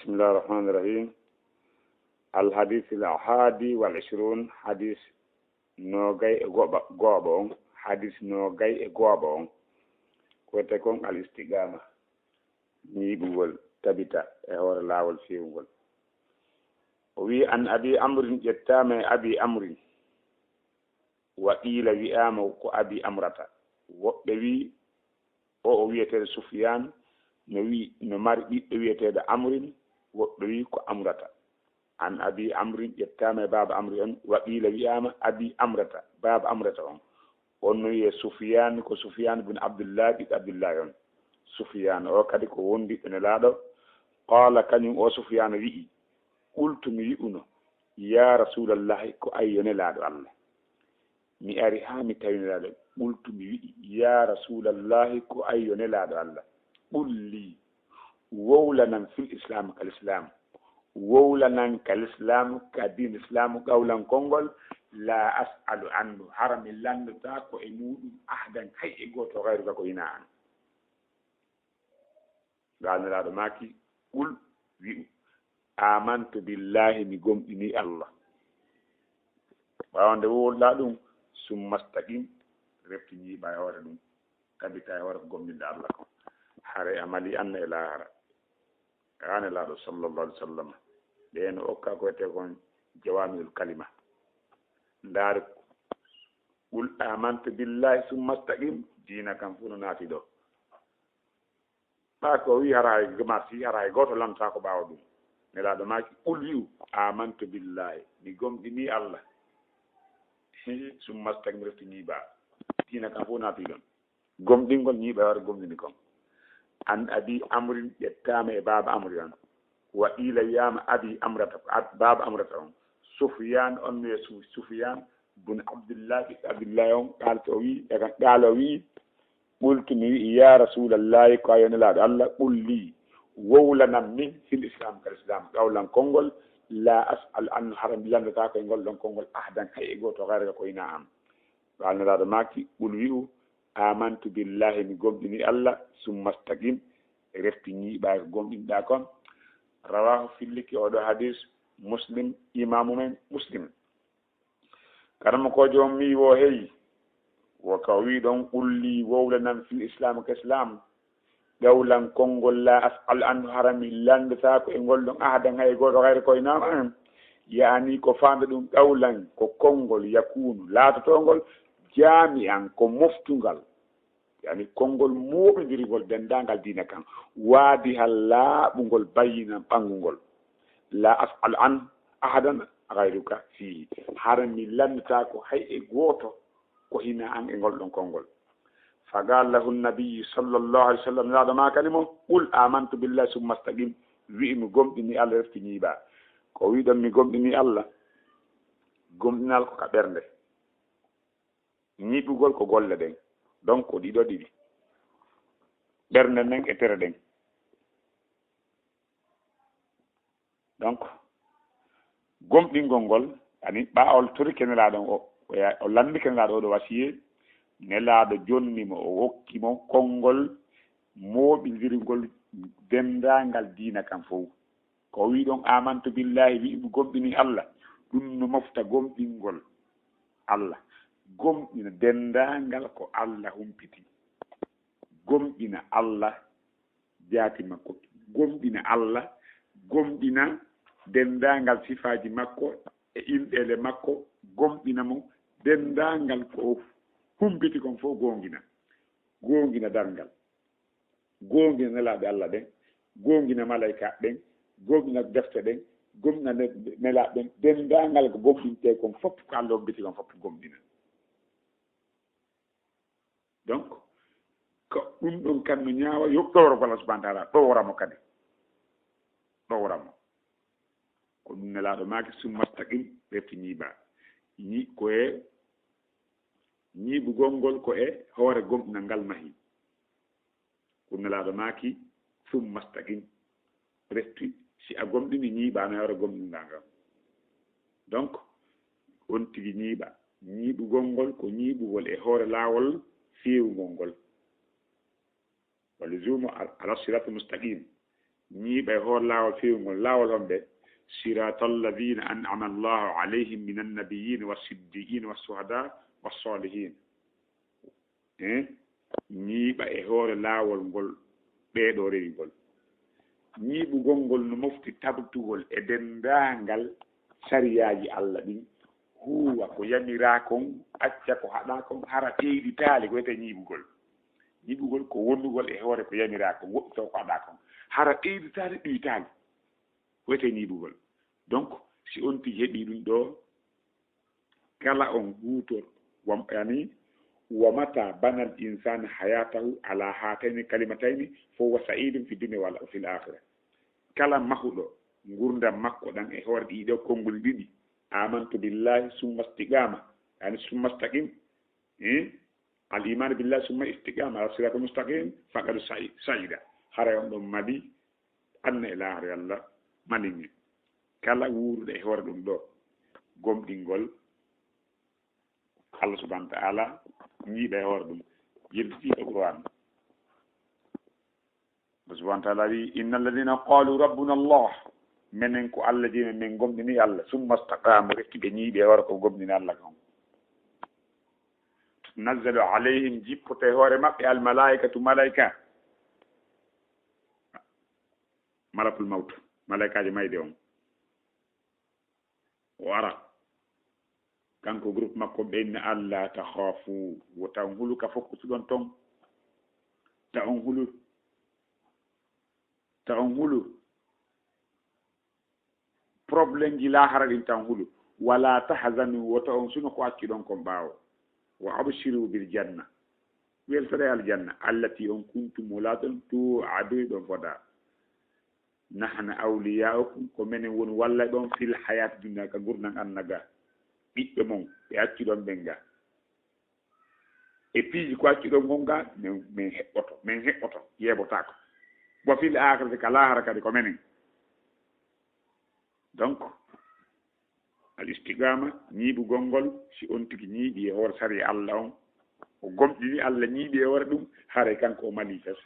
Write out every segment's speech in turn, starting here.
بسم الله الرحمن الرحيم. الحديث الأحادي والعشرون حديث نوغاي غوابون حديث نوغاي غوابون كوتكون الاستقامة نيبول تبتا اور لاول فيول وي أن أبي أمر جتام أبي أمر وقيل ويام أبي أمرتا وبي o wiyete Sufyan no wi no mari ɓiɓɓe wiyetede amrin woɓɓe wi ko amrata an abi amrin ƴettama e baba amri on waqila wiyama abi amrata baba amrata on no wiye Sufyan ko Sufyan bin Abdullah ɓiɗɗo Abdullah on Sufyan o kadi ko wondi ene laaɗo qala kañum o Sufyan wi'i qultu mi wi'uno ya rasulallahi ko ayyone laaɗo Allah mi ari ha mi tawini laaɗo qultu mi wi'i ya rasulallahi ko ayyone laaɗo Allah qul li wowlanan fil islam kal islam wowlanan kal islam ka din islam qawlan kongol la as'alu anhu harami landata ko e muɗum ahdan hay e goto gayru ko ina an ganiraɗo maki qul wi'u amantu billahi mi gomɗini Allah ɓawande wowlɗa ɗum summa staqim refti ñiiɓa e hoore ɗum tabita e hoore ko gomɗinɗo Allah ko hare amali anna e lahara ane laaɗo sallallahu alih w sallam ɓeeno okka ko wiyete kon jawamiul kalima ndaari qul amantu billahi summa staqim diina kam fu no naati ɗo ɓa ko wi hara hay marsi hara hay goto lamta ko ɓawa ɗum nelaaɗo maki qul wi'u amantu billahi mi gomɗini Allah summa staqim refti ñiiɓa diina kam fu naati ɗon gomɗingol ñiiɓa wara gomɗini kon an abi amrin ƴettama e baba amri on wa ila wiyama abi amrata baba amrata on Sufyan on wiye Sufyan bun Abdullah Abdullah on kalto wi daga ɗaalo wi qultu mi wi'i ya rasulallahi ko ayone laaɗo Allah qul li wowlanam min fil islam kal islam qawlan kongol la as'al an haram landata koye ngol ɗon kongol ahdan hay e goto gayrega koyna am walniraɗo maki qul wi'u amantu billahi mi gomɗini Allah summa staqim refti ñiiɓa ko gomɗinɗa kon rawahu filliki oɗo hadis muslim imamu men muslim karama ko joom mi wo heyi wo ka wi ɗon qulli wowlanan fil islam ka islam gawlan konngol la as'al anhu harami landata ko e ngol ɗon ahadan hay goto hayre koye nama yaani ko famde ɗum gawlan ko konngol yakunu laatotongol jaami an ko moftungal yani konngol moɓidirgol dendagal diina kan waadi ha laaɓugol bayinan ɓangugol la as'al an ahadan gayruka fihi hara mi landata ko hay e goto ko hina an e ngol ɗon konngol fagal lahu nabiyu sallllahu alih w sallam laaɗo ma kadi mo qul amantu billahi summa staqim wi'i mi gomɗini Allah refti ñiiɓa ko wiɗon mi gomɗini Allah gomɗinal ko ka ɓernde ñiiɓugol ko golle ɗen donc ko ɗiɗo ɗiɗi ɓernde nden e tere ɗen donc gomɗingol ngol ani ɓaawol torike nelaaɗon o lambike nelaaɗo oɗo wasiye nelaaɗo jonnimo o hokkimo konngol mooɓidirgol dendagal diina kam fof ko wi ɗon amantu billahi wi'imo gomɗini Allah ɗum no mofta gomɗingol Allah gomɗina dendagal ko Allah humpiti gomɗina Allah jaati makko gomɗina Allah gomɗina dendagal sifaji makko e inɗele makko gomɗina mo dendagal ko humpiti kon fof gongina dargal gongina nelaɓe Allah ɗen gongina malayka ɗen gomɗina defte ɗen gomɗina nelaɓe ɗen dendagal ko gomɗinte kon fof ko Allah humpiti kon fof gomɗina donc ko ɗum ɗon kan no ñaawa yo ɗowrogol Allah subahana taala ɗowramo kadi ɗowramo ko ɗum nelaaɗo maaki summa staqim refti ñiiɓa koye ñiiɓugol ngol ko e hoore gomɗinal ngal mahi ko nelaaɗo maaki summa staqim refti si a gomɗini ñiiɓano e hoore gomɗinal ngal donc on tigi ñiiɓa ñiiɓugol ngol ko ñiiɓugol e hoore laawol feewugol ngol walizumu ala sirati mustaqim ñiiɓ ñiiɓa e hoore laawol fewngol laawol on ɓe sirata alladina an'ama allahu alayhim min annabiyin wassiddiqin wassuhada wassalihin ñiiɓa e hoore laawol ngol ɓeeɗo rewigol ñiiɓugol ngol no mofti tabtugol e denndaangal sariyaji Allah ɗin huwa ko yamira kon acca ko haɗa kon hara ɓeyditaali ko wiyete ñiiɓugol ñiiɓugol ko wonnugol e hoore ko yamira kon woɗɗito ko haɗa kon hara ɓeyditaali ɗoytaali ko wiyete ñiiɓugol donc si on tigi heɓi ɗum ɗo kala on huutor yani ومتى بنى الإنسان حياته على هاتين الكلمتين فهو سعيد في الدنيا وفي الآخرة كلام مخلو غورندا مكو دان اي هور دي دو كونغول ديدي آمنت بالله ثم استقامة يعني ثم استقيم الإيمان بالله ثم استقامة على الصراط المستقيم فقد سعيد هارا يوم مدي أن إله إلا الله ماليني كلا وور دي هور دون دو غوم دينغول الله سبحانه وتعالى ñiiɓe e hoore ɗum yeltiiɗo Qur'an subhanahu wa taala wi inna alladina qalu rabbuna allah minen ko Allah jimi min gomɗini Allah summa staqamu rekki ɓe ñiiɓe e hoore ko gomɗini Allah kon nazzalu alayhim jippoto e hoore maɓɓe almalaikatu malaika malakul mawt malaikaji mayde on o ara kanko groupe makko ɓenni Allah takhafu wota on hulu ka fokkutu ɗon ton ta on hulu probléme ji lahara ɗin tan hulu wala tahzanu wota on suno ko acci ɗon kon ɓaawo wa abshiru bil janna weltore aljanna allati on kuntum wolaton tu adu ɗon foda nahna awliyaukum ko menen woni walla ɗon fil hayat dunya ka gurnan annaga ɓiɓɓe mon ɓe accuɗon ɓen ga e piiji ko accuɗon gon ga min heɓɓoto yeɓotako bo fil akhirati ka lahara kadi ko menen donc al istigama ñiiɓugol ngol si on tigi ñiiɓi e hoore sari Allah on o gomɗini Allah ñiiɓi e hoore ɗum haare kanko o mali fes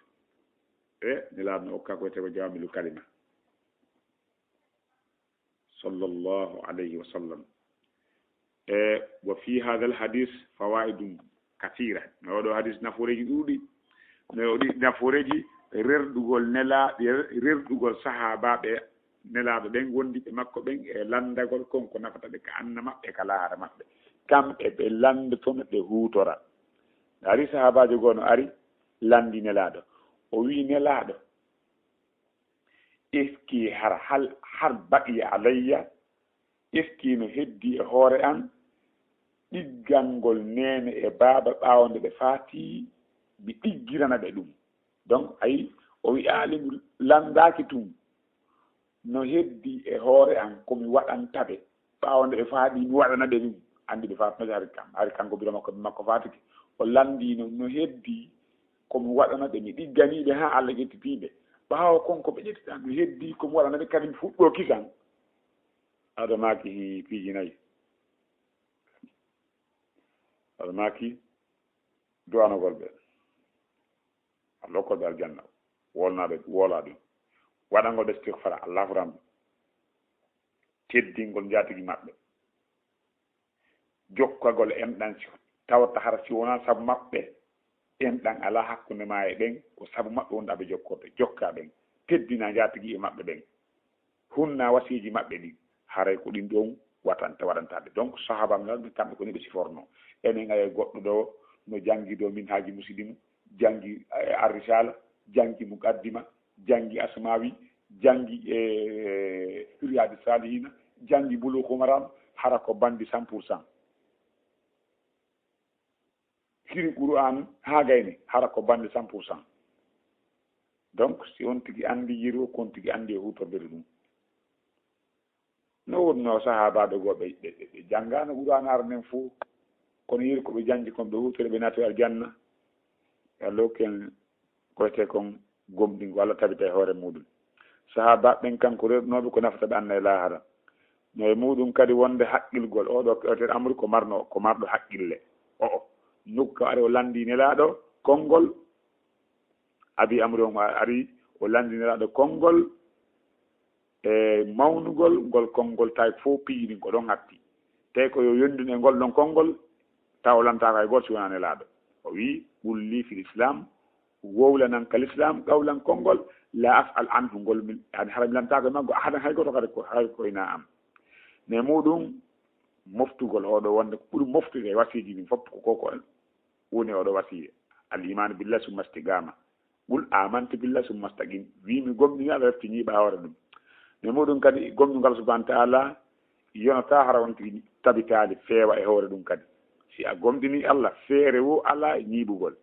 ne laatno okka ko wiyete ko jawamilu kalima sallallahu alayhi wa sallam وفي هذا الحديث فوائد كثيرة نودو حديث نفوريجي دودي نودي نفوريجي رردugol nela rerdugol sahaba be nelaɓe ɓen gondi ɓe makko ɓen e landagol konko nafata ɓe ka anna maɓɓe ka laara maɓɓe kamɓe ɓe landotono ɓe hutora ari sahabajo gono ari landi nelaɗo o wi nelaɗo eski har baqiya alayya eski no heddi e hoore an ɗiggalngol nene e baaba ɓaawonde ɓe faati mi ɗiggirana ɓe ɗum donc ayi o wi'aali mi landaaki tum no heddi e hoore an komi waɗantaɓe ɓaawonde ɓe faaɗi mi waɗana ɓe ɗum anndi ɓe faatnoje hari kanko biro makko ɓe makko faatiki o landino no heddi komi waɗana ɓe mi ɗigganiiɓe haa Allah ƴettitiiɓe ɓaawo konko ɓe ƴettitan no heddi komi waɗana ɓe kadi mi fuɗɗoo kisan aɗa maaki piiji nayi aɗa maaki duwanogol ɓe a lokkolɓe aljanna wolnaɓe woola ɗum waɗangol ɓe istigfara allahu ramɓe teddingol jatigi maɓɓe jokkagol enɗan tawata hara si wona saabu maɓɓe enɗan ala hakkunde ma e ɓen ko saabu maɓɓe wonɗaɓe jokkorde jokka ɓen teddina jatigi e maɓɓe ɓen hunna wasiji maɓɓe ɗin haray ko ɗin ɗon waɗantaɓe donc sahaba ngal kamɓe ko ni ɓe siforno enen ay goɗɗo ɗo no jangi ɗo min haaji musidimo jangi arrisala jangi muqaddima jangi asmawi jangi e riyadi salihina jangi bulughul maram hara ko bandi 100% hiri qur'an ha gayni hara ko bandi 100% donc si on tigi andi yiro kon tigi andi e hutordere ɗum no wonno sahabaɓe goɓe ɓe janggano qur'an arnen fo kono yiri koɓe jangi kon ɓe hutore ɓe naati aljanna allo ken koyte kon gomɗingo Allah tabita e hoore muɗum sahabaɓe ɓen kanko rernoɓe ko nafata ɓe anna e lahara no e muɗum kadi wonde haqqilgol oɗo kewtere amri ko marɗo haqqille nokka ari o landi nelaɗo konngol abi amri on ari o landi nelaɗo konngol e mawnugol ngol konngol tawi fof piini ko ɗon hatti te ko yo yondin e ngol ɗon konngol taw lantaka e goto si wonani laaɗo o wi qulli fi l'islam wowlanan ka l'islam qawlan konngol la af'al anhu ngol min ani hara mi lantaka e maggo ahadan hay goto kadi ko hay koyna am mais muɗum moftugol oɗo wonde ko ɓuuri moftude e wasiji ɗin fof ko koko woni oɗo wasiya al iman billah summa istigama qul amantu billah summa istaqim wimi gomɗini aɗa reftini ɓawore ɗum mais muɗum kadi gomɗugal subahana taala yonata hara won tigi tabitade feewa e hoore ɗum kadi si a gomɗini allah feere wo ala e ñiɓugol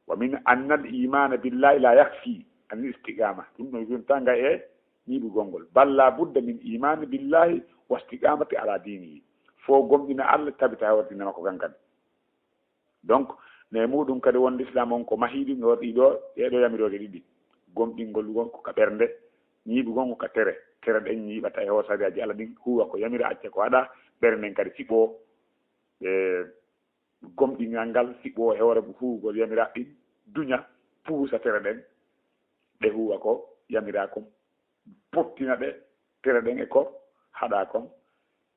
wa min anna al imana billahi la yakfi an istigama ɗum no yonta e ñiɓugol ngol balla budda min imani billahi wa istigamati ala dinihi fo gomɗina allah tabita hawrtinama ko kankadi donc mais muɗum kadi wonde islam on ko mahiɗum e waɗi ɗo ɗeɗo yamiroje ɗiɗi gomɗingol gon ko ka ɓernde ñiɓugon ko ka tere ɗen ñiɓata e hosariyaji allah ɗin huwa ko yamira acce ko haɗa ɓernden kadi siɓo e gomɗingal ngal siɓo e hoore huwugol yamiraɓe ɗin duña puusa tere ɗen ɗe huwa ko yamira kon pottina ɗe tere ɗen e ko haɗa kon